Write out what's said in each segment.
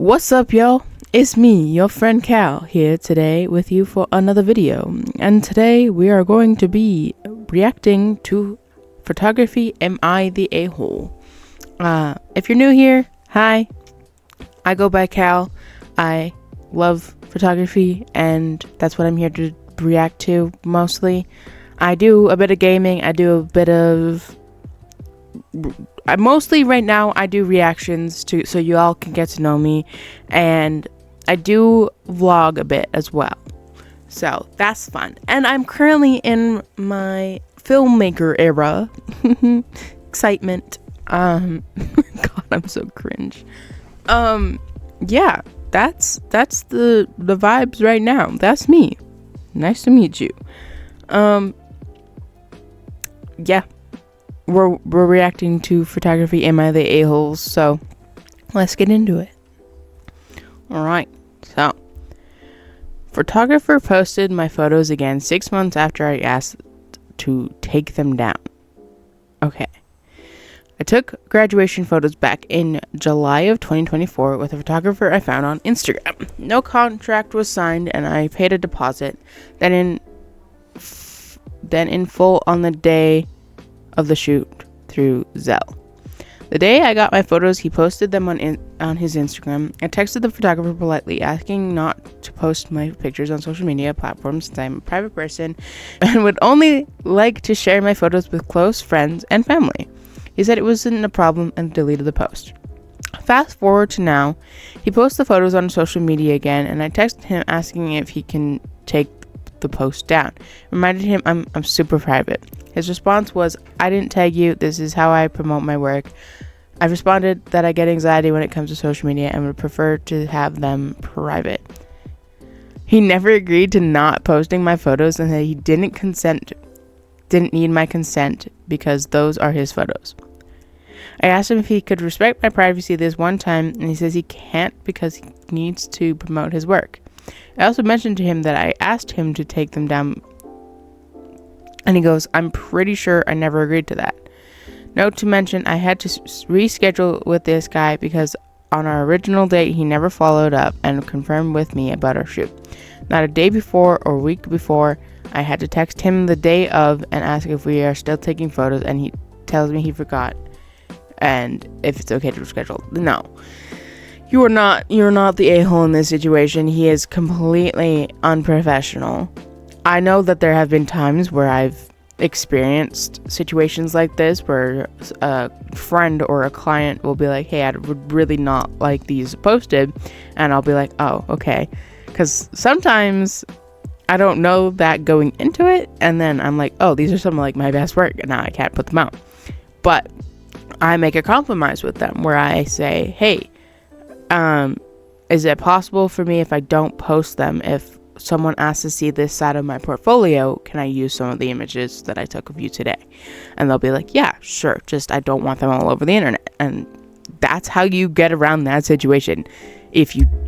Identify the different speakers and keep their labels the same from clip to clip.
Speaker 1: What's up, y'all? It's me, your friend Cal, here today with you for another video. And today we are going to be reacting to photography. Am I the a-hole? If you're new here, hi. I go by Cal. I love photography, and that's what I'm here to react to mostly. I do a bit of gaming. I do a bit of... mostly right now I do reactions to so you all can get to know me, and I do vlog a bit as well, so that's fun. And I'm currently in my filmmaker era. Excitement. God, I'm so cringe. Yeah, that's the vibes right now. That's me. Nice to meet you. Yeah, we're reacting to photography. Am I the a-holes? So let's get into it. Alright, so photographer posted my photos again 6 months after I asked to take them down. Okay, I took graduation photos back in July of 2024 with a photographer I found on Instagram. No contract was signed, and I paid a deposit, then in full on the day of the shoot through Zelle. The day I got my photos, he posted them on his Instagram. I texted the photographer politely, asking not to post my pictures on social media platforms since I'm a private person and would only like to share my photos with close friends and family. He said it wasn't a problem and deleted the post. Fast forward to now, he posts the photos on social media again, and I texted him asking if he can take the post down. Reminded him I'm super private. His response was, "I didn't tag you. This is how I promote my work." I responded that I get anxiety when it comes to social media and would prefer to have them private. He never agreed to not posting my photos, and that he didn't need my consent because those are his photos. I asked him if he could respect my privacy this one time, and he says he can't because he needs to promote his work. I also mentioned to him that I asked him to take them down, and he goes, "I'm pretty sure I never agreed to that." Note to mention, I had to reschedule with this guy because on our original date he never followed up and confirmed with me about our shoot. Not a day before or week before, I had to text him the day of and ask if we are still taking photos, and he tells me he forgot and if it's okay to reschedule. No. You're not the a-hole in this situation. He is completely unprofessional. I know that there have been times where I've experienced situations like this where a friend or a client will be like, "Hey, I would really not like these posted," and I'll be like, "Oh, okay," because sometimes I don't know that going into it, and then I'm like, "Oh, these are some of like my best work, and now I can't put them out." But I make a compromise with them where I say, "Hey, is it possible for me if I don't post them, if someone asks to see this side of my portfolio, can I use some of the images that I took of you today?" And they'll be like, "Yeah, sure, just I don't want them all over the internet." And that's how you get around that situation.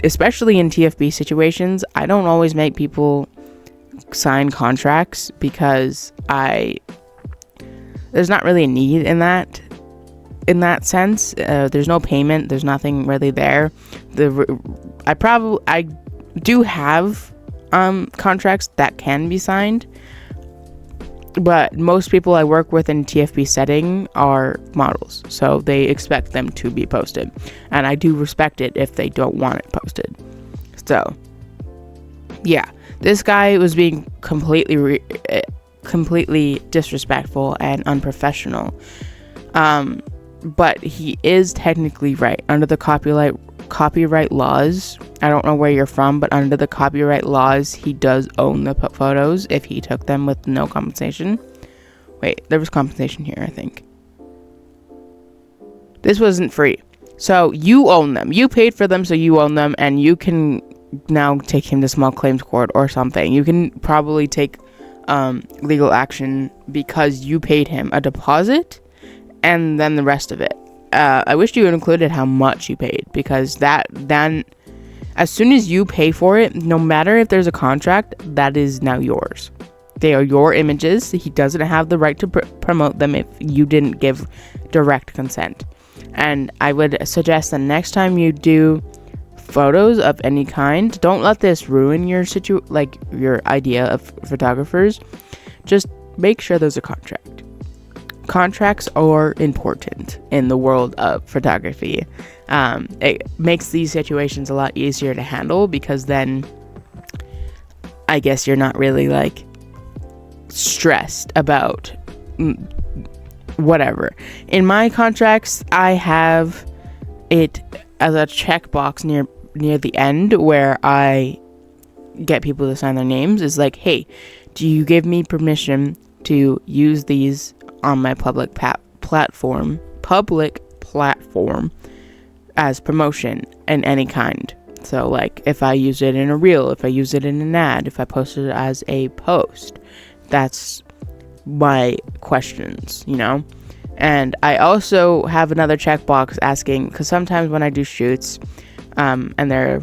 Speaker 1: Especially in TFB situations, I don't always make people sign contracts because there's not really a need in that sense. There's no payment, there's nothing really there. I do have contracts that can be signed, but most people I work with in TFB setting are models, so they expect them to be posted, and I do respect it if they don't want it posted. So yeah, this guy was being completely disrespectful and unprofessional, but he is technically right under the copyright laws. I don't know where you're from, but under the copyright laws, he does own the photos if he took them with no compensation. Wait, there was compensation here, I think. This wasn't free. So you own them. You paid for them, so you own them, and you can now take him to small claims court or something. You can probably take legal action because you paid him a deposit and then the rest of it. I wish you had included how much you paid, because then as soon as you pay for it, no matter if there's a contract, that is now yours. They are your images. He doesn't have the right to promote them if you didn't give direct consent. And I would suggest that next time you do photos of any kind, don't let this ruin your your idea of photographers. Just make sure there's a contract. Contracts are important in the world of photography. It makes these situations a lot easier to handle, because then I guess you're not really like stressed about whatever. In my contracts, I have it as a checkbox near the end where I get people to sign their names. Is like, hey, do you give me permission to use these on my public platform as promotion in any kind? So like if I use it in a reel, if I use it in an ad, if I post it as a post, that's my questions, you know. And I also have another checkbox asking, because sometimes when I do shoots and they're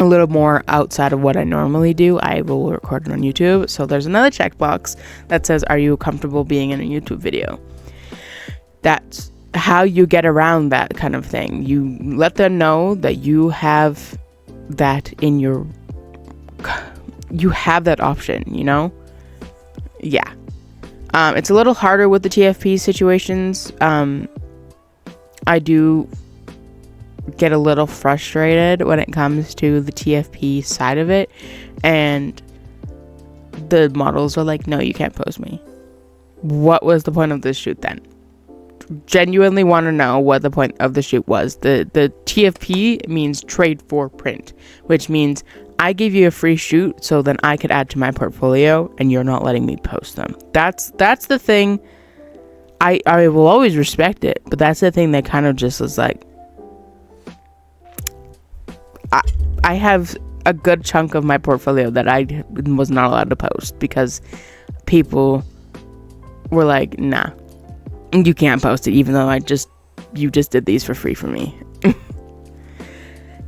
Speaker 1: a little more outside of what I normally do, I will record it on YouTube. So there's another checkbox that says, are you comfortable being in a YouTube video? That's how you get around that kind of thing. You let them know that you have that in your, you have that option, you know? Yeah. It's a little harder with the TFP situations. I do get a little frustrated when it comes to the TFP side of it, and the models are like, no, you can't pose me. What was the point of this shoot then? Genuinely want to know what the point of the shoot was. The TFP means trade for print, which means I give you a free shoot so then I could add to my portfolio, and you're not letting me post them. That's the thing. I will always respect it, but that's the thing that kind of just is like, I have a good chunk of my portfolio that I was not allowed to post because people were like, nah, you can't post it, even though you just did these for free for me.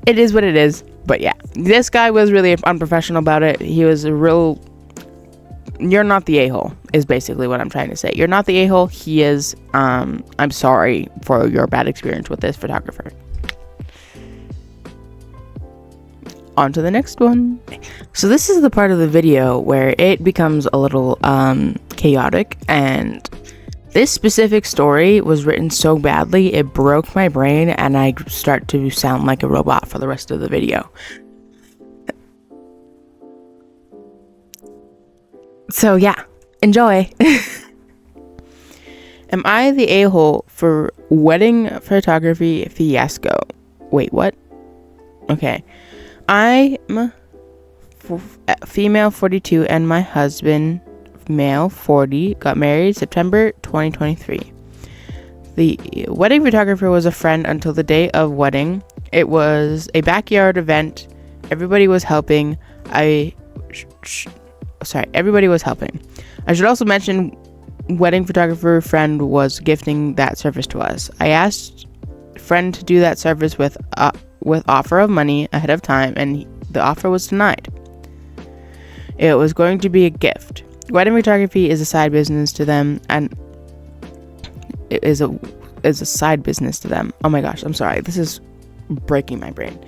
Speaker 1: It is what it is. But yeah, this guy was really unprofessional about it. He was you're not the a-hole, is basically what I'm trying to say. You're not the a-hole, he is. I'm sorry for your bad experience with this photographer. On to the next one. So this is the part of the video where it becomes a little chaotic, and this specific story was written so badly it broke my brain, and I start to sound like a robot for the rest of the video. So yeah, enjoy. Am I the a-hole for wedding photography fiasco? Wait, what? Okay. I'm female 42 and my husband, male 40, got married September 2023. The wedding photographer was a friend until the day of wedding. It was a backyard event. Everybody was helping. Everybody was helping. I should also mention, wedding photographer friend was gifting that service to us. I asked friend to do that service with offer of money ahead of time, and the offer was denied. It was going to be a gift. Wedding photography is a side business to them, and it is a side business to them. Oh my gosh, I'm sorry. This is breaking my brain.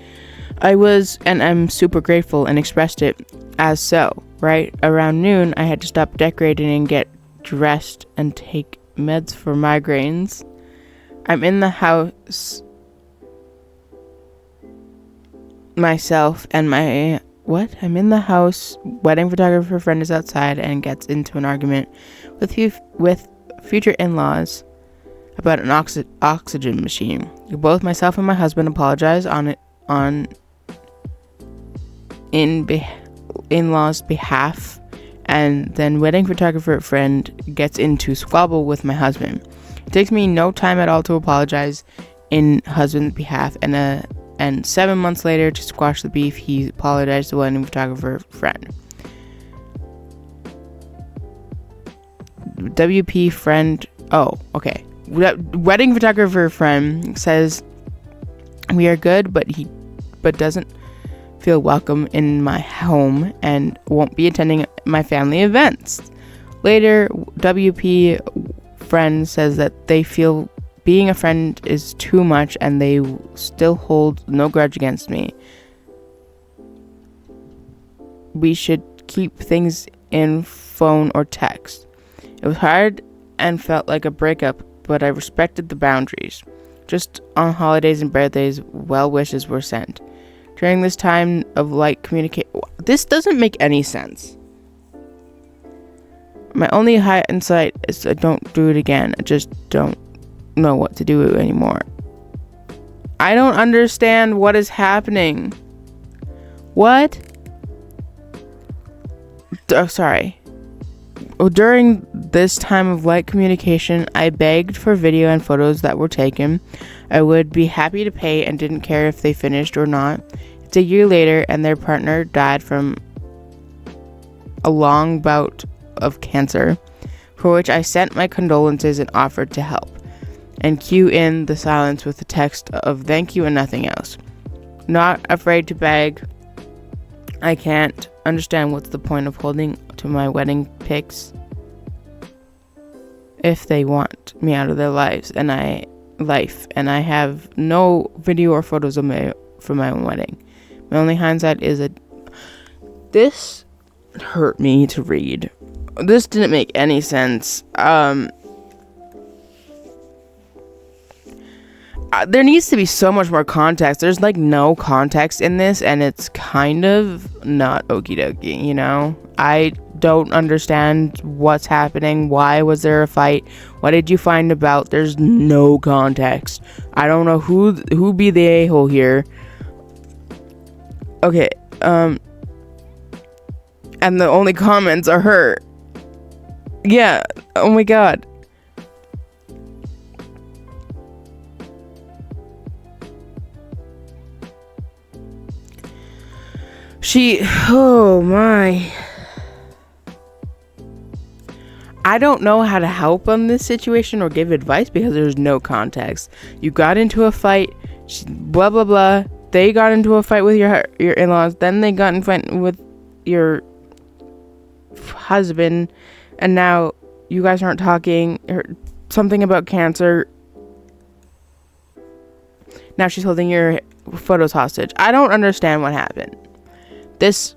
Speaker 1: I'm super grateful and expressed it as so. Right around noon, I had to stop decorating and get dressed and take meds for migraines. I'm in the house myself and I'm in the house. Wedding photographer friend is outside and gets into an argument with future in-laws about an oxygen machine. Both myself and my husband apologize in-laws' behalf, and then wedding photographer friend gets into squabble with my husband. It takes me no time at all to apologize in husband's behalf, and 7 months later, to squash the beef, he apologized to the wedding photographer friend. WP friend, wedding photographer friend says we are good, but doesn't feel welcome in my home and won't be attending my family events. Later, WP friend says that they feel being a friend is too much, and they still hold no grudge against me. We should keep things in phone or text. It was hard and felt like a breakup, but I respected the boundaries. Just on holidays and birthdays, well wishes were sent. During this time of light communication, this doesn't make any sense. My only hindsight is I don't do it again. I just don't know what to do anymore. I don't understand what is happening. What? Sorry. During this time of light communication, I begged for video and photos that were taken. I would be happy to pay and didn't care if they finished or not. It's a year later, and their partner died from a long bout of cancer, for which I sent my condolences and offered to help, and cue in the silence with a text of thank you and nothing else. Not afraid to beg. I can't understand what's the point of holding to my wedding pics if they want me out of their lives, and I have no video or photos of from my own wedding. My only hindsight is this hurt me to read. This didn't make any sense. There needs to be so much more context. There's like no context in this, and it's kind of not okie dokie, you know? I don't understand what's happening. Why was there a fight? What did you find about? There's no context. I don't know who be the a-hole here. Okay, and the only comments are her. Yeah, oh my god. Oh my. I don't know how to help on this situation or give advice because there's no context. You got into a fight, blah blah blah. They got into a fight with your in-laws, then they got in a fight with your husband, and now you guys aren't talking, or something about cancer. Now she's holding your photos hostage. I don't understand what happened. This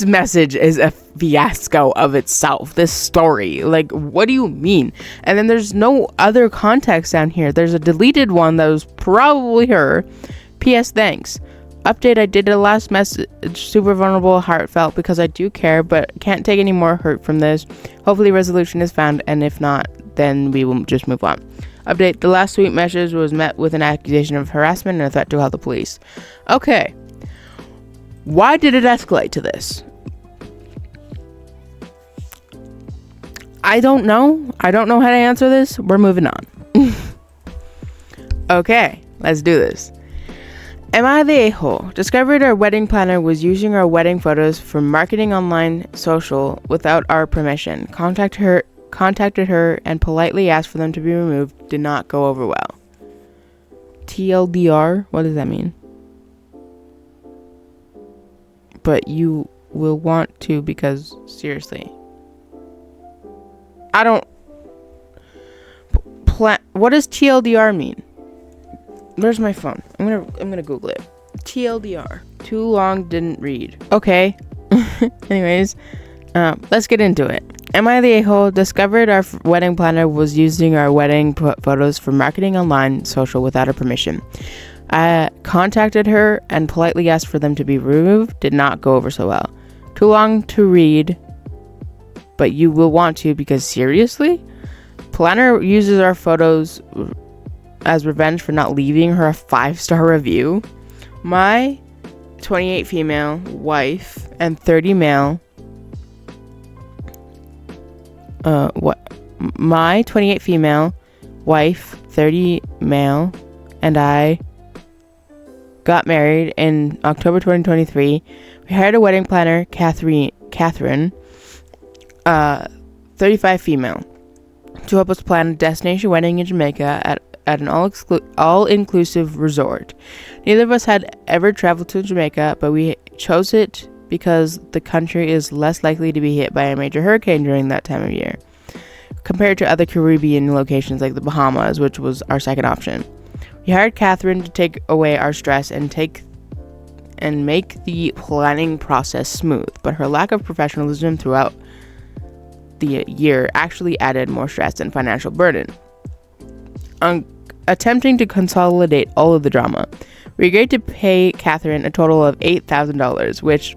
Speaker 1: message is a fiasco of itself. This story, like, what do you mean? And then there's no other context down here. There's a deleted one that was probably her. P.S. Thanks. Update, I did a last message, super vulnerable, heartfelt, because I do care, but can't take any more hurt from this. Hopefully resolution is found, and if not, then we will just move on. Update, the last sweet message was met with an accusation of harassment and a threat to call the police. Okay. Why did it escalate to this? I don't know. I don't know how to answer this. We're moving on. Okay, let's do this. Am I the a-hole? Discovered our wedding planner was using our wedding photos for marketing online social without our permission. Contacted her and politely asked for them to be removed. Did not go over well. TLDR? What does that mean? But you will want to, because seriously, I don't what does TLDR mean? Where's my phone? I'm gonna Google it. TLDR. Too long, didn't read. Okay. Anyways, let's get into it. Am I the a-hole? Discovered our wedding planner was using our wedding photos for marketing online social without her permission. I contacted her and politely asked for them to be removed. Did not go over so well. Too long to read, but you will want to, because seriously? Planner uses our photos as revenge for not leaving her a 5-star review. My 28 female wife and 30 male my 28 female wife, 30 male, and I got married in October 2023. We hired a wedding planner, Catherine, 35 female, to help us plan a destination wedding in Jamaica at an all-inclusive resort. Neither of us had ever traveled to Jamaica, but we chose it because the country is less likely to be hit by a major hurricane during that time of year. compared to other Caribbean locations like the Bahamas, which was our second option. We hired Catherine to take away our stress and make the planning process smooth, but her lack of professionalism throughout the year actually added more stress and financial burden. Attempting to consolidate all of the drama, we agreed to pay Catherine a total of $8,000, which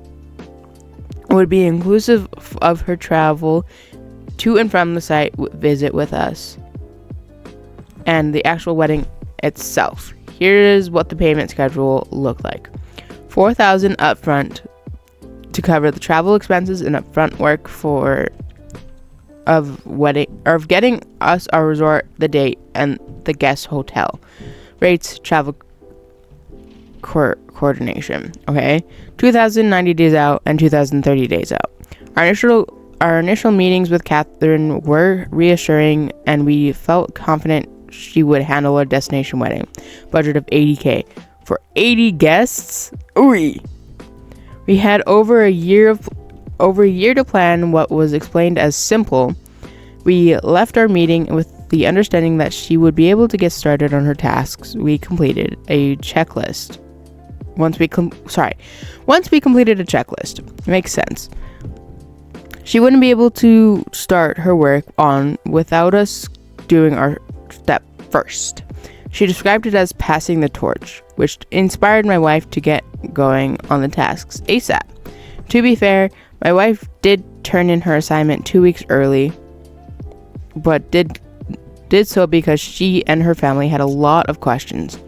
Speaker 1: would be inclusive of her travel to and from the site visit with us and the actual wedding itself. Here is what the payment schedule looked like. $4,000 upfront to cover the travel expenses and upfront work of getting us our resort, the date, and the guest hotel rates, travel coordination. Okay, 2,090 days out and 2,030 days out. Our initial meetings with Catherine were reassuring, and we felt confident she would handle a destination wedding. Budget of $80,000 for 80 guests. Ooh. We had over a year to plan what was explained as simple. We left our meeting with the understanding that she would be able to get started on her tasks. We completed a checklist. Once we completed a checklist. Makes sense. She wouldn't be able to start her work on without us doing our step first. She described it as passing the torch, which inspired my wife to get going on the tasks ASAP. To be fair, my wife did turn in her assignment 2 weeks early, but did so because she and her family had a lot of questions.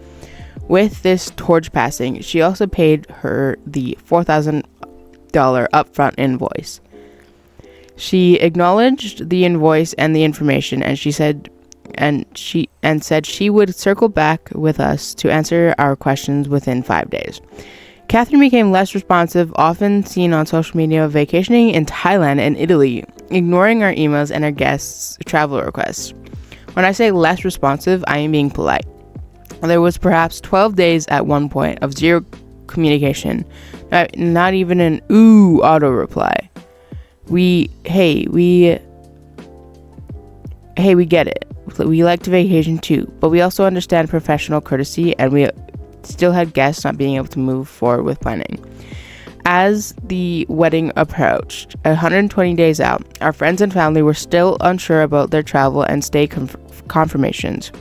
Speaker 1: With this torch passing, she also paid her the $4,000 upfront invoice. She acknowledged the invoice and the information, and said she would circle back with us to answer our questions within 5 days. Catherine became less responsive, often seen on social media vacationing in Thailand and Italy, ignoring our emails and our guests' travel requests. When I say less responsive, I am being polite. There was perhaps 12 days at one point of zero communication, not even an ooh auto reply. We get it. We like to vacation too, but we also understand professional courtesy, and we still had guests not being able to move forward with planning. As the wedding approached, 120 days out, our friends and family were still unsure about their travel and stay confirmations.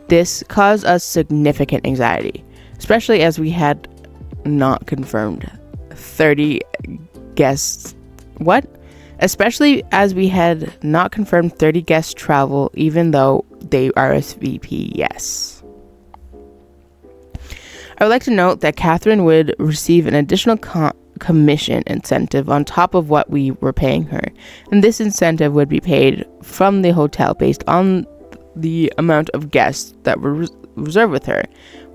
Speaker 1: This caused us significant anxiety, especially as we had not confirmed 30 guests. Especially as we had not confirmed 30 guests travel, even though they RSVP yes. I would like to note that Catherine would receive an additional commission incentive on top of what we were paying her, and this incentive would be paid from the hotel based on the amount of guests that were reserved with her.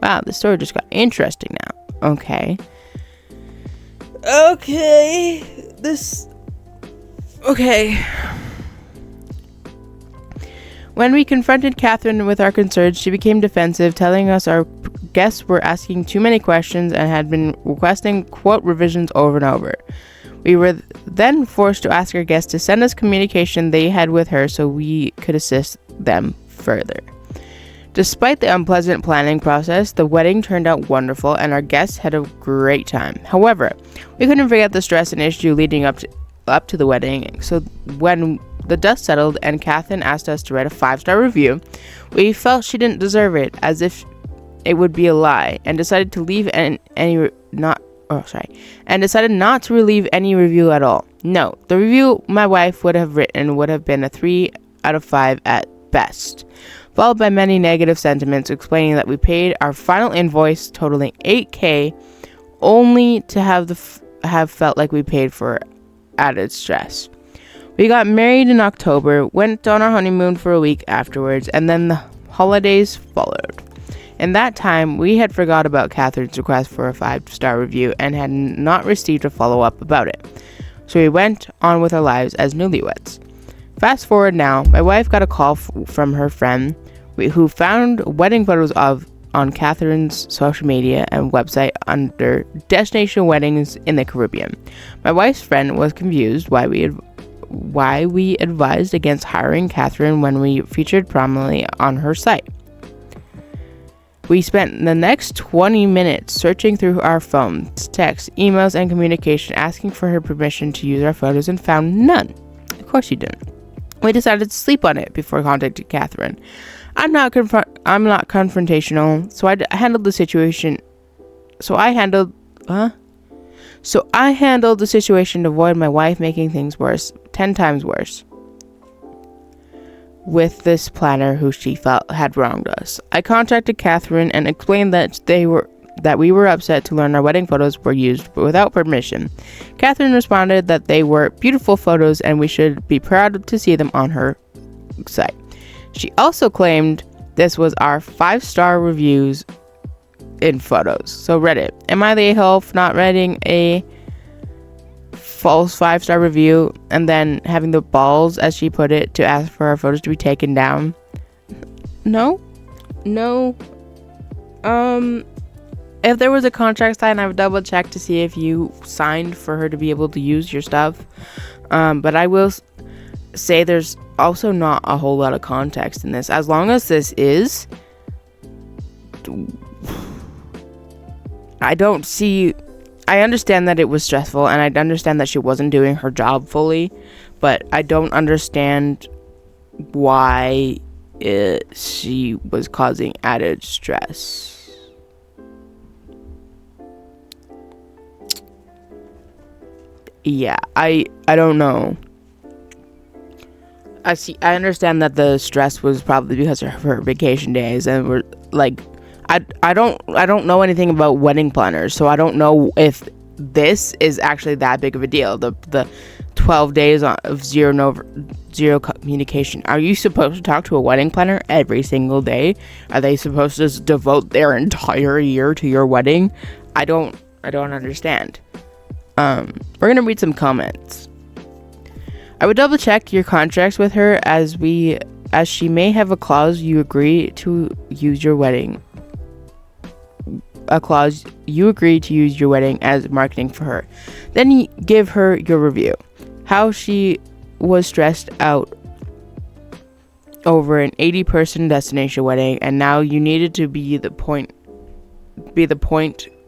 Speaker 1: Wow, the story just got interesting now. Okay. When we confronted Catherine with our concerns, she became defensive, telling us our guests were asking too many questions and had been requesting quote revisions over and over. We were then forced to ask our guests to send us communication they had with her so we could assist them further. Despite the unpleasant planning process, the wedding turned out wonderful and our guests had a great time. However, we couldn't forget the stress and issue leading up to the wedding. So when the dust settled and Catherine asked us to write a 5-star review, we felt she didn't deserve it, as if it would be a lie, and decided not to relieve any review at all. No, the review my wife would have written would have been a 3 out of 5 at best, followed by many negative sentiments explaining that we paid our final invoice totaling $8,000 only to have felt like we paid for added stress. We got married in October, went on our honeymoon for a week afterwards, and then the holidays followed. In that time, we had forgot about Catherine's request for a 5-star review and had not received a follow-up about it. So we went on with our lives as newlyweds. Fast forward now, my wife got a call from her friend who found wedding photos on Catherine's social media and website under Destination Weddings in the Caribbean. My wife's friend was confused why why we advised against hiring Catherine when we featured prominently on her site. We spent the next 20 minutes searching through our phones, texts, emails, and communication, asking for her permission to use our photos, and found none. Of course you didn't. We decided to sleep on it before contacting Catherine. I'm not confrontational, so I handled the situation. I handled the situation to avoid my wife making things worse, 10 times worse, with this planner who she felt had wronged us. I contacted Catherine and explained that we were upset to learn our wedding photos were used without permission. Catherine responded that they were beautiful photos and we should be proud to see them on her site. She also claimed this was our 5-star reviews in photos. So Reddit, am I the a-hole for not writing a false 5-star review and then having the balls, as she put it, to ask for our photos to be taken down? No. If there was a contract signed, I would double check to see if you signed for her to be able to use your stuff. But I will say there's also not a whole lot of context in this. As long as this is, I understand that it was stressful, and I understand that she wasn't doing her job fully, but I don't understand why she was causing added stress. Yeah, I don't know. I understand that the stress was probably because of her vacation days, and we're like, I don't know anything about wedding planners, so I don't know if this is actually that big of a deal. The 12 days of zero communication. Are you supposed to talk to a wedding planner every single day? Are they supposed to devote their entire year to your wedding? I don't understand. We're gonna read some comments. I would double check your contracts with her as she may have a clause you agree to use your wedding. As marketing for her. Then you give her your review. How she was stressed out over an 80-person destination wedding, and now you needed to be the point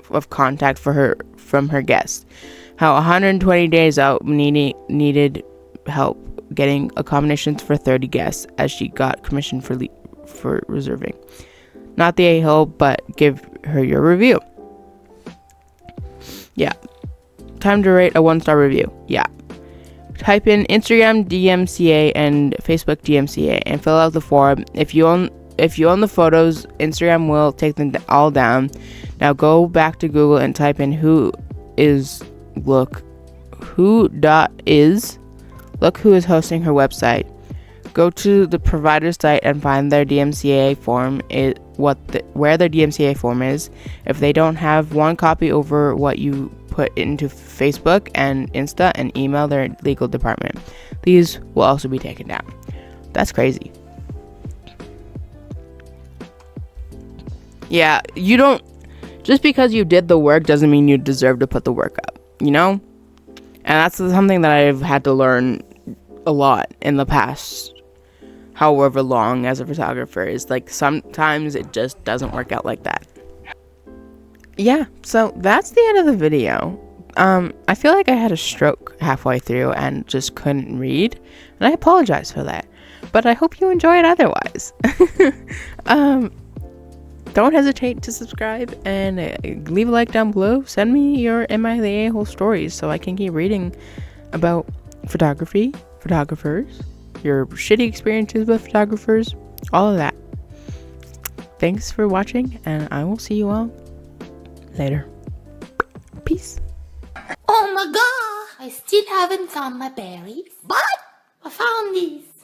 Speaker 1: of contact for her from her guests. How 120 days out needed help getting accommodations for 30 guests as she got commission for reserving. Not the a-hole, but give her your review. Yeah. Time to rate a 1-star review. Yeah. Type in Instagram DMCA and Facebook DMCA and fill out the form. If you own the photos, Instagram will take them all down. Now go back to Google and type in who is hosting her website. Go to the provider site and find their DMCA form, where their DMCA form is. If they don't have one, copy over what you put into Facebook and Insta and email their legal department. These will also be taken down. That's crazy. Yeah, just because you did the work doesn't mean you deserve to put the work up, you know? And that's something that I've had to learn a lot in the past however long as a photographer, is like sometimes it just doesn't work out like that. Yeah, so that's the end of the video. I feel like I had a stroke halfway through and just couldn't read, and I apologize for that, but I hope you enjoy it otherwise. Don't hesitate to subscribe and leave a like down below. Send me your Am I the A-hole stories so I can keep reading about photography, photographers, your shitty experiences with photographers, all of that. Thanks for watching, and I will see you all later. Peace.
Speaker 2: Oh my god, I still haven't found my berries, but I found these.